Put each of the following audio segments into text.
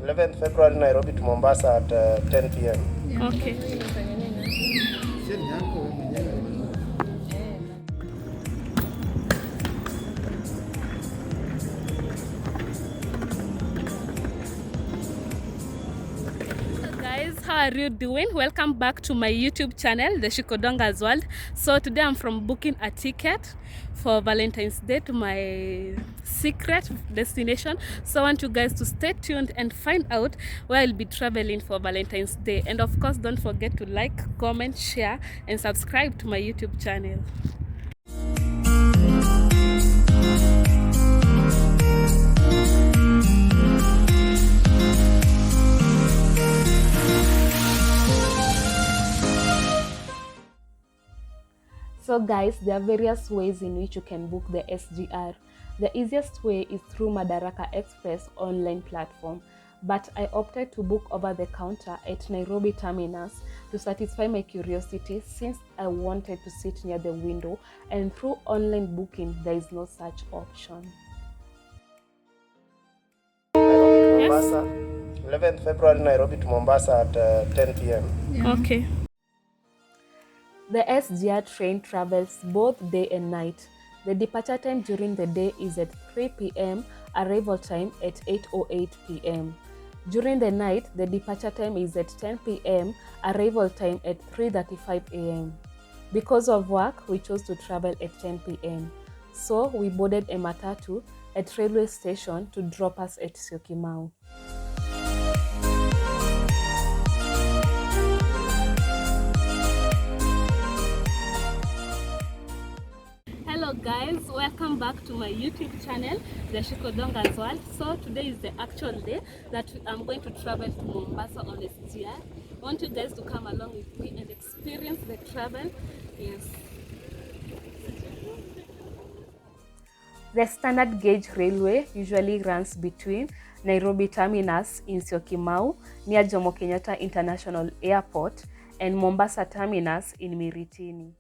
11th February, Nairobi to Mombasa at 10 p.m. Okay. Guys, how are you doing? Welcome back to my YouTube channel, The Shikodonga's World. So today I'm from booking a ticket for Valentine's Day to my secret destination. So I want you guys to stay tuned and find out where I'll be traveling for Valentine's Day. And of course, don't forget to like, comment, share, and subscribe to my YouTube channel. So guys, there are various ways in which you can book the SGR. The easiest way is through Madaraka Express online platform, but I opted to book over the counter at Nairobi terminus to satisfy my curiosity since I wanted to sit near the window, and through online booking there is no such option. Nairobi to Mombasa, 11th February, Nairobi to Mombasa at 10 p.m. Okay. The SGR train travels both day and night. The departure time during the day is at 3 p.m., arrival time at 8:08 p.m. During the night, the departure time is at 10 p.m., arrival time at 3:35 a.m. Because of work, we chose to travel at 10 p.m. So we boarded a matatu at railway station to drop us at Syokimau. Hello guys, welcome back to my YouTube channel, The Shikodonga's World. So today is the actual day that I'm going to travel to Mombasa on SGR. I want you guys to come along with me and experience the travel. Yes. The standard gauge railway usually runs between Nairobi terminus in Syokimau near Jomo Kenyatta International Airport and Mombasa terminus in Miritini.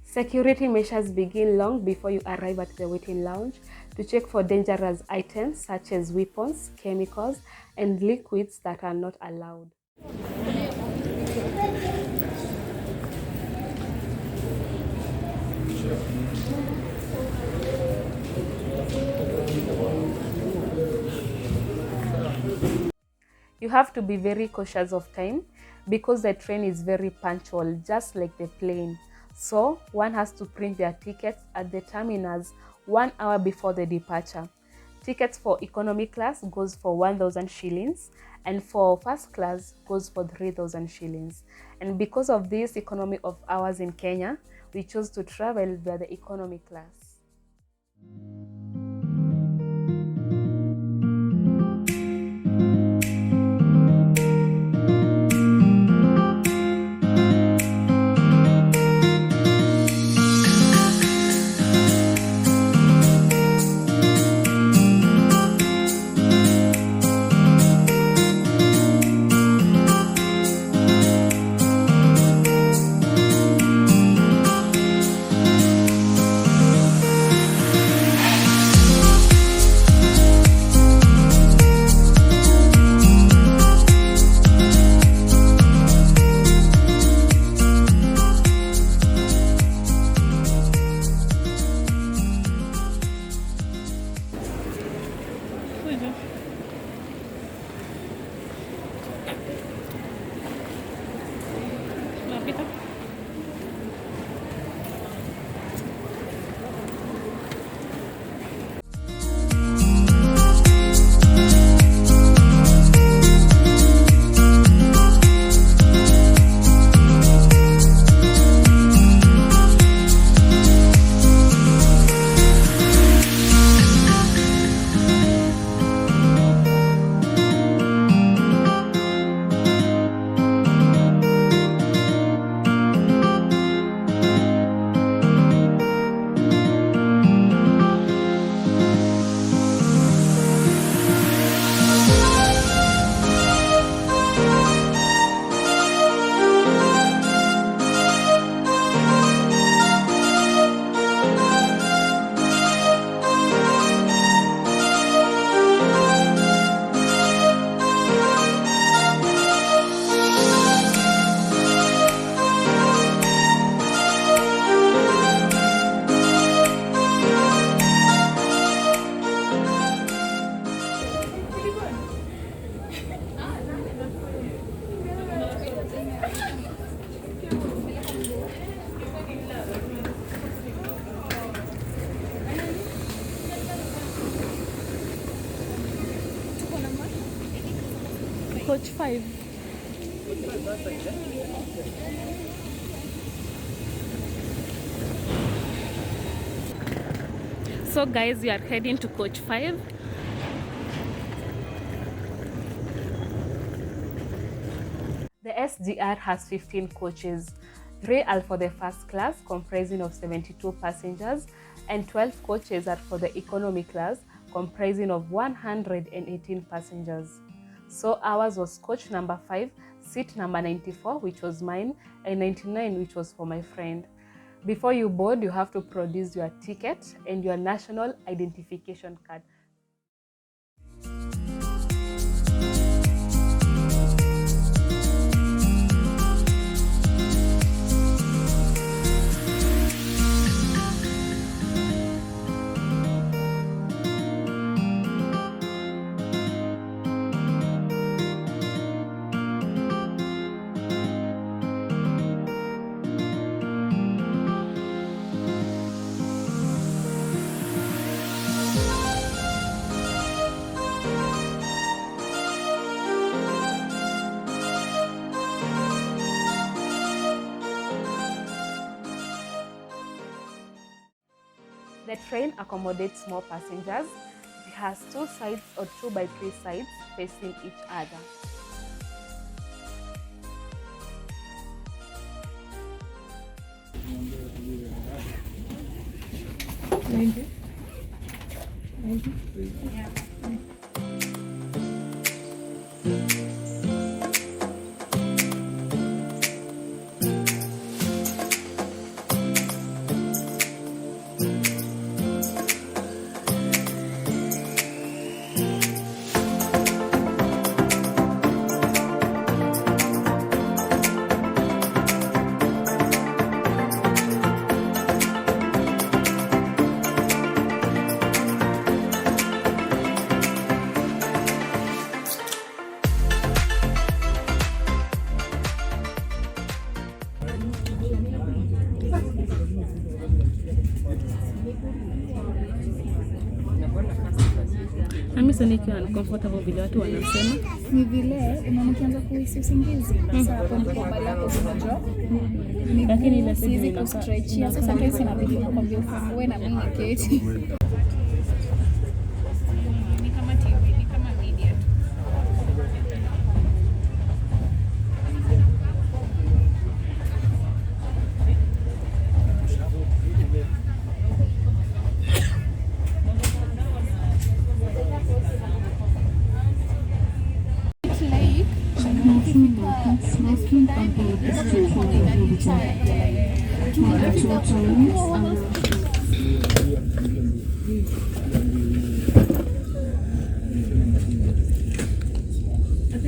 Security measures begin long before you arrive at the waiting lounge to check for dangerous items such as weapons, chemicals, and liquids that are not allowed. You have to be very cautious of time because the train is very punctual, just like the plane. So one has to print their tickets at the terminus 1 hour before the departure. Tickets for economy class goes for 1,000 shillings and for first class goes for 3,000 shillings. And because of this economy of hours in Kenya, we chose to travel via the economy class. coach 5. So guys, we are heading to coach 5. The SGR has 15 coaches. 3 are for the first class, comprising of 72 passengers, and 12 coaches are for the economy class, comprising of 118 passengers. So ours was coach number 5, seat number 94, which was mine, and 99, which was for my friend. Before you board, you have to produce your ticket and your national identification card. The train accommodates more passengers. It has 2 sides or 2 by 3 sides facing each other. Thank you. Thank you. Yeah. Mimi sasa nikiwa uncomfortable vile watu wanasema ni vile unaanza kuhisi usingizi. Sasa hapo ndipo bali yako unajua. Lakini ile siwezi kustretchia. Sasa kesi inabidi nakwambia ufungue na mimi niketi. Ni kama TV, ni kama media tu.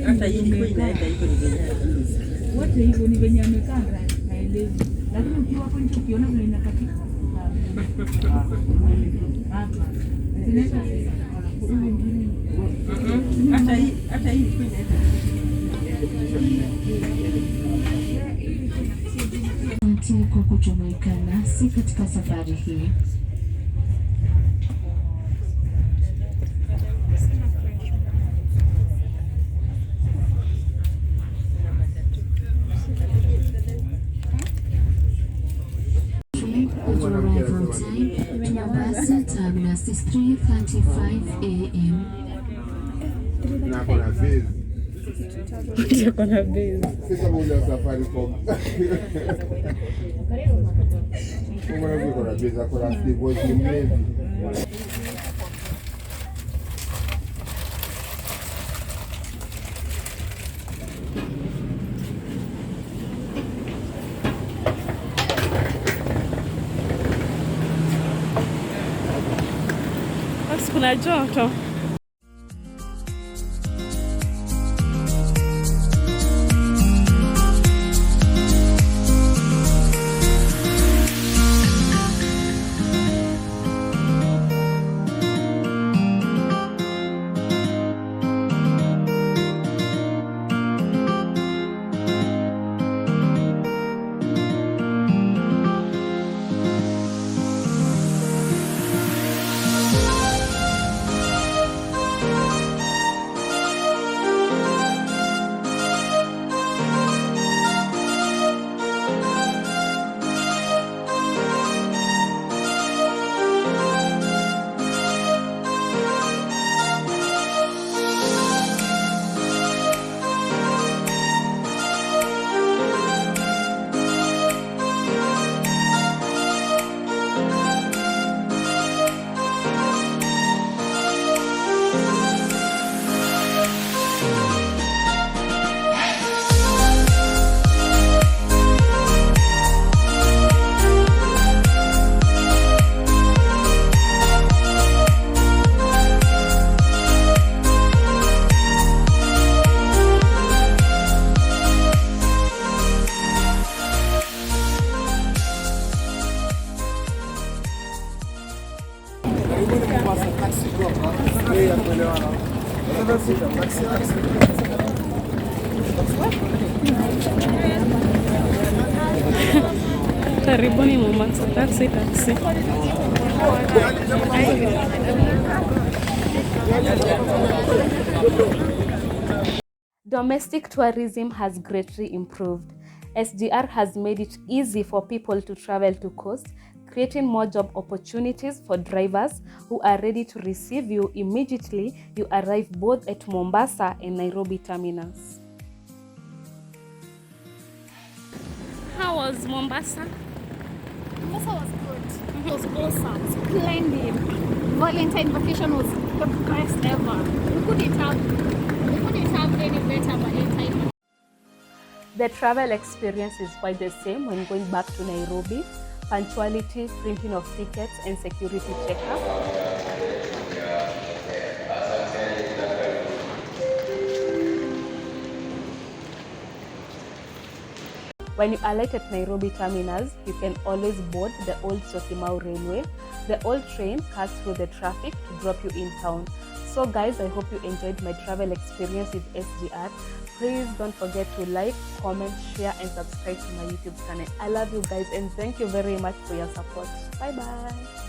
Hata hii ilikuwa inaenda hivyo wote hivyo ni venye amekaa haelewi, lakini ukiwa hapo nje ukiona vile inakatika hata hii ilikuwa inaenda. Asante kwa kujumuika nasi katika safari hii. Arrival time, Mombasa terminus is 3:35 a.m. kuna base. Sasa moja safari kwa. Kama kuna base kwa Steve was mlevi. Kuna joto. Karibuni Mombasa, taxi. Domestic tourism has greatly improved. SGR has made it easy for people to travel to coast, creating more job opportunities for drivers who are ready to receive you immediately you arrive both at Mombasa and Nairobi terminals. How was Mombasa? Mombasa was good. It was awesome. Splendid. Valentine vacation was the best ever. We couldn't have any better Valentine. The travel experience is quite the same when going back to Nairobi. Punctuality, printing of tickets, and security checkup. When you alight at Nairobi terminals, you can always board the old Syokimau Railway. The old train cuts through the traffic to drop you in town. So guys, I hope you enjoyed my travel experience with SGR. Please don't forget to like, comment, share, and subscribe to my YouTube channel. I love you guys and thank you very much for your support. Bye bye.